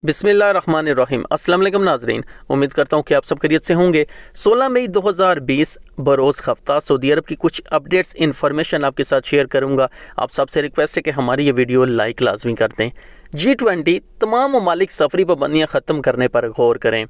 بسم اللہ الرحمن الرحیم۔ السلام علیکم ناظرین، امید کرتا ہوں کہ آپ سب خیریت سے ہوں گے۔ 16 مئی 2020 بروز ہفتہ سعودی عرب کی کچھ اپڈیٹس انفارمیشن آپ کے ساتھ شیئر کروں گا۔ آپ سب سے ریکویسٹ ہے کہ ہماری یہ ویڈیو لائک لازمی کر دیں۔ G20 تمام ممالک سفری پابندیاں ختم کرنے پر غور کریں۔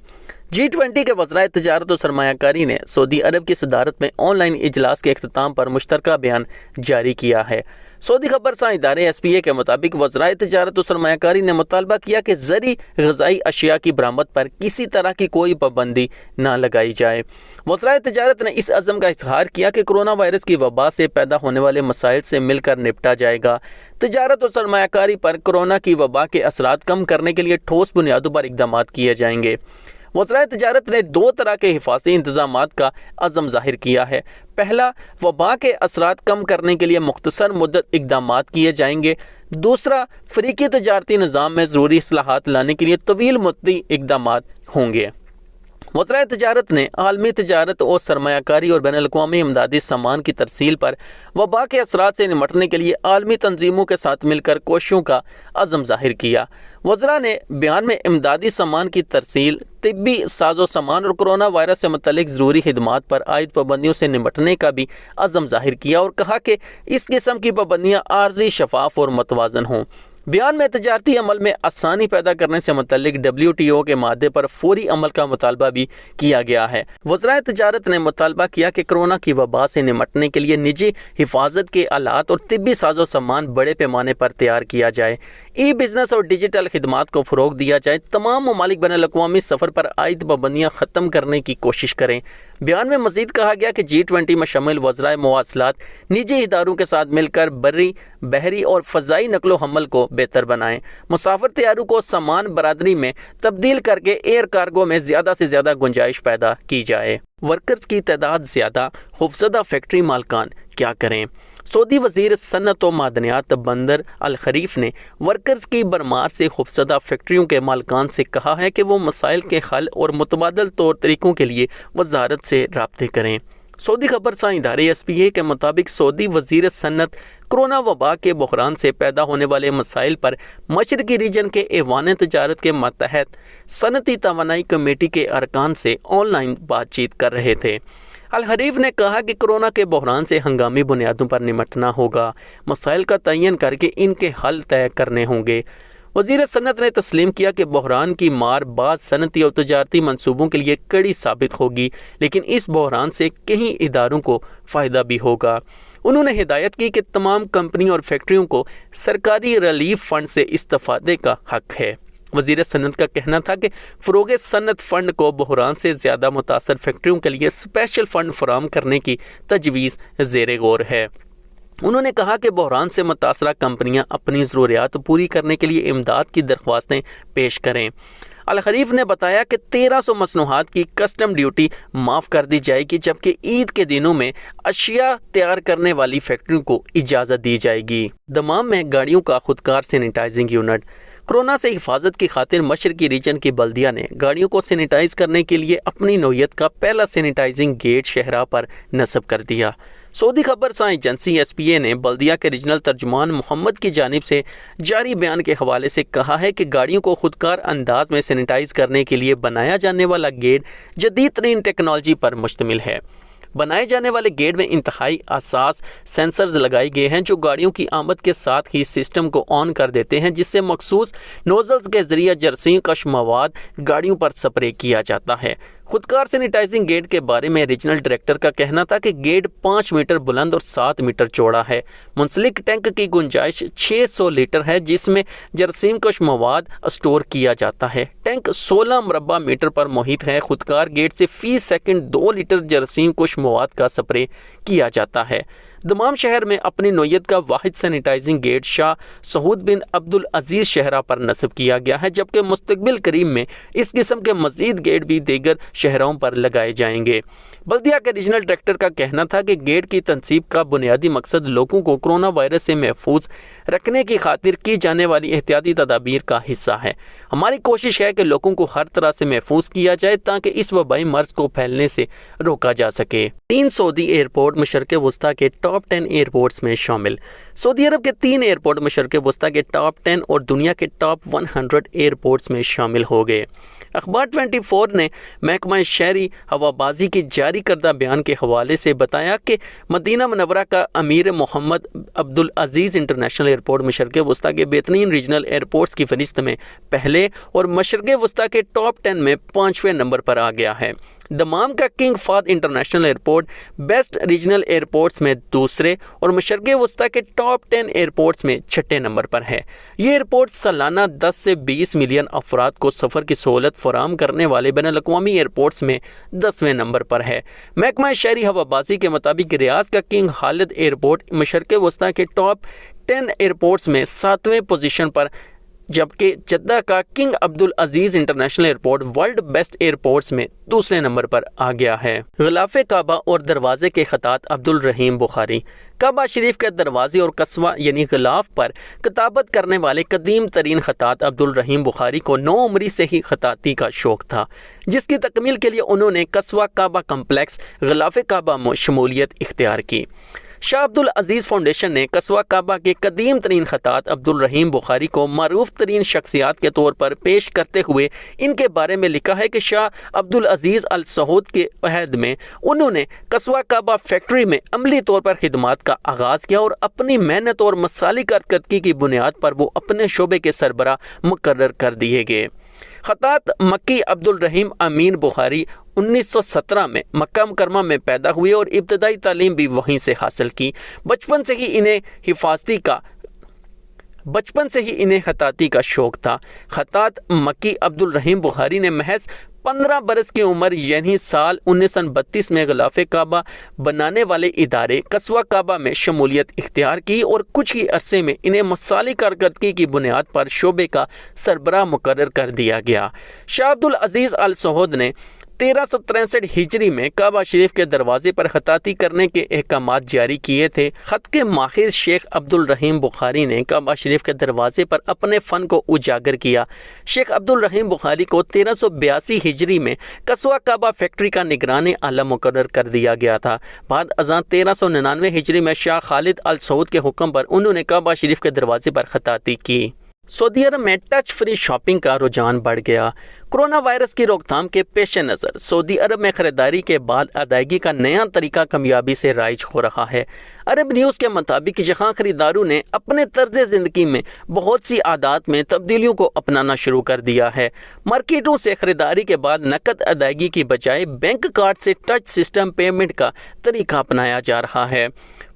G20 کے وزرائے تجارت و سرمایہ کاری نے سعودی عرب کی صدارت میں آن لائن اجلاس کے اختتام پر مشترکہ بیان جاری کیا ہے۔ سعودی خبر رساں ادارے SPA کے مطابق وزرائے تجارت و سرمایہ کاری نے مطالبہ کیا کہ زرعی غذائی اشیاء کی برآمد پر کسی طرح کی کوئی پابندی نہ لگائی جائے۔ وزرائے تجارت نے اس عزم کا اظہار کیا کہ کرونا وائرس کی وبا سے پیدا ہونے والے مسائل سے مل کر نپٹا جائے گا۔ تجارت و سرمایہ کاری پر کرونا کی وبا کے اثرات کم کرنے کے لیے ٹھوس بنیادوں پر اقدامات کیے جائیں گے۔ وزرائے تجارت نے 2 طرح کے حفاظتی انتظامات کا عزم ظاہر کیا ہے۔ پہلا، وبا کے اثرات کم کرنے کے لیے مختصر مدت اقدامات کیے جائیں گے۔ دوسرا، فریقی تجارتی نظام میں ضروری اصلاحات لانے کے لیے طویل مدتی اقدامات ہوں گے۔ وزرائے تجارت نے عالمی تجارت اور سرمایہ کاری اور بین الاقوامی امدادی سامان کی ترسیل پر وبا کے اثرات سے نمٹنے کے لیے عالمی تنظیموں کے ساتھ مل کر کوششوں کا عزم ظاہر کیا۔ وزراء نے بیان میں امدادی سامان کی ترسیل، طبی ساز و سامان اور کرونا وائرس سے متعلق ضروری خدمات پر عائد پابندیوں سے نمٹنے کا بھی عزم ظاہر کیا اور کہا کہ اس قسم کی پابندیاں عارضی، شفاف اور متوازن ہوں۔ بیان میں تجارتی عمل میں آسانی پیدا کرنے سے متعلق WTO کے مادے پر فوری عمل کا مطالبہ بھی کیا گیا ہے۔ وزرائے تجارت نے مطالبہ کیا کہ کرونا کی وبا سے نمٹنے کے لیے نجی حفاظت کے آلات اور طبی ساز و سامان بڑے پیمانے پر تیار کیا جائے۔ ای بزنس اور ڈیجیٹل خدمات کو فروغ دیا جائے۔ تمام ممالک بین الاقوامی سفر پر عائد پابندیاں ختم کرنے کی کوشش کریں۔ بیان میں مزید کہا گیا کہ G20 میں شامل وزرائے مواصلات نجی اداروں کے ساتھ مل کر بری، بحری اور فضائی نقل و حمل کو بہتر بنائیں۔ مسافر طیاروں کو سامان برادری میں تبدیل کر کے ایئر کارگو میں زیادہ سے زیادہ گنجائش پیدا کی جائے۔ ورکرز کی تعداد زیادہ، خوفزدہ فیکٹری مالکان کیا کریں؟ سعودی وزیر صنعت و معدنیات بندر الخریف نے ورکرز کی بھرمار سے خوفزدہ فیکٹریوں کے مالکان سے کہا ہے کہ وہ مسائل کے حل اور متبادل طور طریقوں کے لیے وزارت سے رابطے کریں۔ سعودی خبر رساں ادارے SPA کے مطابق سعودی وزیر صنعت کرونا وبا کے بحران سے پیدا ہونے والے مسائل پر مشرقی ریجن کے ایوان تجارت کے ماتحت صنعتی توانائی کمیٹی کے ارکان سے آن لائن بات چیت کر رہے تھے۔ الحریف نے کہا کہ کرونا کے بحران سے ہنگامی بنیادوں پر نمٹنا ہوگا، مسائل کا تعین کر کے ان کے حل طے کرنے ہوں گے۔ وزیر صنعت نے تسلیم کیا کہ بحران کی مار بعض صنعتی اور تجارتی منصوبوں کے لیے کڑی ثابت ہوگی، لیکن اس بحران سے کئی اداروں کو فائدہ بھی ہوگا۔ انہوں نے ہدایت کی کہ تمام کمپنیوں اور فیکٹریوں کو سرکاری ریلیف فنڈ سے استفادے کا حق ہے۔ وزیر صنعت کا کہنا تھا کہ فروغ صنعت فنڈ کو بحران سے زیادہ متاثر فیکٹریوں کے لیے اسپیشل فنڈ فراہم کرنے کی تجویز زیر غور ہے۔ انہوں نے کہا کہ بحران سے متاثرہ کمپنیاں اپنی ضروریات پوری کرنے کے لیے امداد کی درخواستیں پیش کریں۔ الخریف نے بتایا کہ 1300 مصنوعات کی کسٹم ڈیوٹی معاف کر دی جائے گی، جبکہ عید کے دنوں میں اشیاء تیار کرنے والی فیکٹریوں کو اجازت دی جائے گی۔ دمام میں گاڑیوں کا خودکار سینیٹائزنگ یونٹ۔ کرونا سے حفاظت کی خاطر مشرقی ریجن کی بلدیہ نے گاڑیوں کو سینیٹائز کرنے کے لیے اپنی نوعیت کا پہلا سینیٹائزنگ گیٹ شہرہ پر نصب کر دیا۔ سعودی خبر رساں ایجنسی SPA نے بلدیہ کے ریجنل ترجمان محمد کی جانب سے جاری بیان کے حوالے سے کہا ہے کہ گاڑیوں کو خودکار انداز میں سینیٹائز کرنے کے لیے بنایا جانے والا گیٹ جدید ترین ٹیکنالوجی پر مشتمل ہے۔ بنائے جانے والے گیٹ میں انتہائی حساس سینسرز لگائے گئے ہیں جو گاڑیوں کی آمد کے ساتھ ہی سسٹم کو آن کر دیتے ہیں، جس سے مخصوص نوزلز کے ذریعے جراثیم کش مواد گاڑیوں پر سپرے کیا جاتا ہے۔ خودکار سینیٹائزنگ گیٹ کے بارے میں ریجنل ڈائریکٹر کا کہنا تھا کہ گیٹ 5 میٹر بلند اور 7 میٹر چوڑا ہے۔ منسلک ٹینک کی گنجائش 600 لیٹر ہے، جس میں جراثیم کش مواد اسٹور کیا جاتا ہے۔ ٹینک 16 مربع میٹر پر محیط ہے۔ خودکار گیٹ سے فی سیکنڈ 2 لیٹر جراثیم کش مواد کا سپرے کیا جاتا ہے۔ دمام شہر میں اپنی نوعیت کا واحد سینیٹائزنگ گیٹ شاہ سعود بن عبد العزیز شہرہ پر نصب کیا گیا ہے، جبکہ مستقبل قریب میں اس قسم کے مزید گیٹ بھی دیگر شہروں پر لگائے جائیں گے۔ بلدیہ کے ریجنل ڈائریکٹر کا کہنا تھا کہ گیٹ کی تنصیب کا بنیادی مقصد لوگوں کو کرونا وائرس سے محفوظ رکھنے کی خاطر کی جانے والی احتیاطی تدابیر کا حصہ ہے۔ ہماری کوشش ہے کہ لوگوں کو ہر طرح سے محفوظ کیا جائے تاکہ اس وبائی مرض کو پھیلنے سے روکا جا سکے۔ 3 سعودی ایئرپورٹ مشرق وسطیٰ کے ٹاپ ٹاپ 10 ایئرپورٹس میں شامل۔ سعودی عرب کے 3 ایئرپورٹ مشرق وسطیٰ کے ٹاپ 10 اور دنیا کے ٹاپ 100 ایئرپورٹس میں شامل ہو گئے۔ اخبار 24 نے محکمہ شہری ہوابازی کے جاری کردہ بیان کے حوالے سے بتایا کہ مدینہ منورہ کا امیر محمد عبدالعزیز انٹرنیشنل ایئرپورٹ مشرق وسطیٰ کے بہترین ریجنل ایئرپورٹس کی فہرست میں پہلے اور مشرق وسطیٰ کے ٹاپ 10 میں 5ویں نمبر پر آ گیا ہے۔ دمام کا king Fahd international airport best regional airports میں دوسرے اور مشرق وسطیٰ کے ٹاپ 10 ایئرپورٹس میں 6 نمبر پر ہے۔ یہ ایئرپورٹ سالانہ 10 سے 20 ملین افراد کو سفر کی سہولت فراہم کرنے والے بین الاقوامی ایئرپورٹس میں 10ویں نمبر پر ہے۔ محکمہ شہری ہوابازی کے مطابق ریاض کا کنگ خالد ایئرپورٹ مشرق وسطیٰ کے ٹاپ 10 ایئرپورٹس میں 7ویں پوزیشن پر، جبکہ جدہ کا king Abdulaziz international airport world best airports میں دوسرے نمبر پر آ گیا ہے۔ غلاف کعبہ اور دروازے کے خطاط عبدالرحیم بخاری۔ کعبہ شریف کے دروازے اور قصوہ یعنی غلاف پر کتابت کرنے والے قدیم ترین خطاط عبدالرحیم بخاری کو 9 عمری سے ہی خطاطی کا شوق تھا، جس کی تکمیل کے لیے انہوں نے قصوہ کعبہ کمپلیکس غلاف کعبہ میں شمولیت اختیار کی۔ شاہ عبدالعزیز فاؤنڈیشن نے قصوہ کعبہ کے قدیم ترین خطاط عبدالرحیم بخاری کو معروف ترین شخصیات کے طور پر پیش کرتے ہوئے ان کے بارے میں لکھا ہے کہ شاہ عبدالعزیز ال سعود کے عہد میں انہوں نے قصوہ کعبہ فیکٹری میں عملی طور پر خدمات کا آغاز کیا اور اپنی محنت اور مسالی کارکردگی کی بنیاد پر وہ اپنے شعبے کے سربراہ مقرر کر دیے گئے۔ خطاط مکی عبدالرحیم امین بخاری 1917 میں مکہ مکرمہ میں پیدا ہوئے اور ابتدائی تعلیم بھی وہیں سے حاصل کی۔ بچپن سے ہی انہیں خطاطی کا شوق تھا۔ خطاط مکی عبدالرحیم بخاری نے محض 15 برس کی عمر یعنی سال 1932 میں غلاف کعبہ بنانے والے ادارے قصوہ کعبہ میں شمولیت اختیار کی اور کچھ ہی عرصے میں انہیں مثالی کارکردگی کی بنیاد پر شعبے کا سربراہ مقرر کر دیا گیا۔ شاہ عبدالعزیز ال سعود نے 1363 ہجری میں کعبہ شریف کے دروازے پر خطاطی کرنے کے احکامات جاری کیے تھے۔ خط کے ماہر شیخ عبدالرحیم بخاری نے کعبہ شریف کے دروازے پر اپنے فن کو اجاگر کیا۔ شیخ عبدالرحیم بخاری کو 1382 ہجری میں قصوہ کعبہ فیکٹری کا نگران اعلیٰ مقرر کر دیا گیا تھا۔ بعد ازاں 1399 ہجری میں شاہ خالد ال سعود کے حکم پر انہوں نے کعبہ شریف کے دروازے پر خطاطی کی۔ سعودی عرب میں ٹچ فری شاپنگ کا رجحان بڑھ گیا۔ کرونا وائرس کی روک تھام کے پیش نظر سعودی عرب میں خریداری کے بعد ادائیگی کا نیا طریقہ کامیابی سے رائج ہو رہا ہے۔ عرب نیوز کے مطابق یہاں خریداروں نے اپنے طرز زندگی میں بہت سی عادات میں تبدیلیوں کو اپنانا شروع کر دیا ہے۔ مارکیٹوں سے خریداری کے بعد نقد ادائیگی کی بجائے بینک کارڈ سے ٹچ سسٹم پیمنٹ کا طریقہ اپنایا جا رہا ہے۔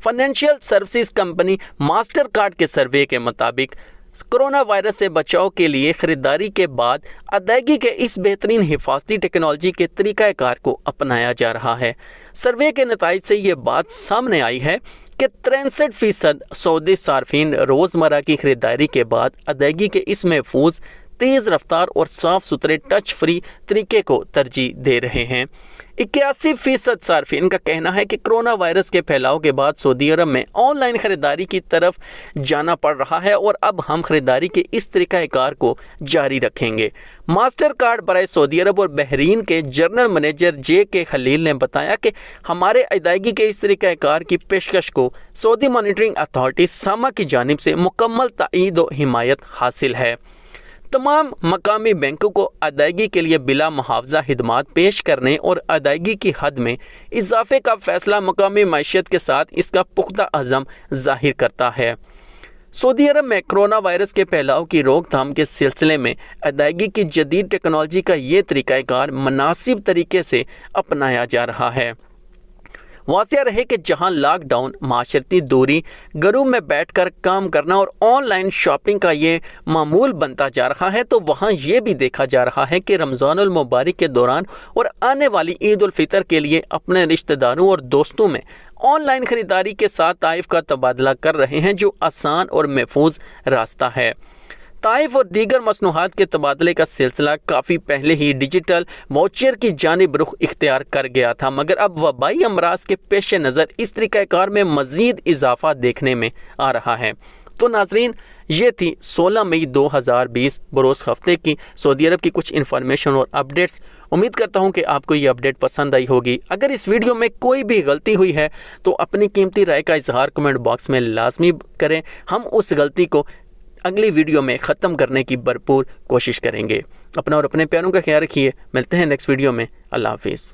Financial services company master card کے سروے کے مطابق کرونا وائرس سے بچاؤ کے لیے خریداری کے بعد ادائیگی کے اس بہترین حفاظتی ٹیکنالوجی کے طریقہ کار کو اپنایا جا رہا ہے۔ سروے کے نتائج سے یہ بات سامنے آئی ہے کہ 63% سعودی صارفین روزمرہ کی خریداری کے بعد ادائیگی کے اس محفوظ، تیز رفتار اور صاف ستھرے ٹچ فری طریقے کو ترجیح دے رہے ہیں۔ 81% صارفین کا کہنا ہے کہ کرونا وائرس کے پھیلاؤ کے بعد سعودی عرب میں آن لائن خریداری کی طرف جانا پڑ رہا ہے اور اب ہم خریداری کے اس طریقہ کار کو جاری رکھیں گے۔ ماسٹر کارڈ برائے سعودی عرب اور بحرین کے جنرل منیجر جے کے خلیل نے بتایا کہ ہمارے ادائیگی کے اس طریقہ کار کی پیشکش کو سعودی مانیٹرنگ اتھارٹی ساما کی جانب سے مکمل تائید و حمایت حاصل ہے۔ تمام مقامی بینکوں کو ادائیگی کے لیے بلا محافظہ خدمات پیش کرنے اور ادائیگی کی حد میں اضافے کا فیصلہ مقامی معیشت کے ساتھ اس کا پختہ عزم ظاہر کرتا ہے۔ سعودی عرب میں کرونا وائرس کے پھیلاؤ کی روک تھام کے سلسلے میں ادائیگی کی جدید ٹیکنالوجی کا یہ طریقہ کار مناسب طریقے سے اپنایا جا رہا ہے۔ واضح رہے کہ جہاں لاک ڈاؤن، معاشرتی دوری، گھروں میں بیٹھ کر کام کرنا اور آن لائن شاپنگ کا یہ معمول بنتا جا رہا ہے، تو وہاں یہ بھی دیکھا جا رہا ہے کہ رمضان المبارک کے دوران اور آنے والی عید الفطر کے لیے اپنے رشتہ داروں اور دوستوں میں آن لائن خریداری کے ساتھ تحائف کا تبادلہ کر رہے ہیں، جو آسان اور محفوظ راستہ ہے۔ تحائف اور دیگر مصنوعات کے تبادلے کا سلسلہ کافی پہلے ہی ڈیجیٹل واؤچر کی جانب رخ اختیار کر گیا تھا، مگر اب وبائی امراض کے پیش نظر اس طریقہ کار میں مزید اضافہ دیکھنے میں آ رہا ہے۔ تو ناظرین یہ تھی 16 مئی 2020 بروز ہفتے کی سعودی عرب کی کچھ انفارمیشن اور اپڈیٹس۔ امید کرتا ہوں کہ آپ کو یہ اپڈیٹ پسند آئی ہوگی۔ اگر اس ویڈیو میں کوئی بھی غلطی ہوئی ہے تو اپنی قیمتی رائے کا اظہار کمنٹ باکس میں لازمی کریں، ہم اس غلطی کو اگلی ویڈیو میں ختم کرنے کی بھرپور کوشش کریں گے۔ اپنا اور اپنے پیاروں کا خیال رکھیے، ملتے ہیں نیکسٹ ویڈیو میں، اللہ حافظ۔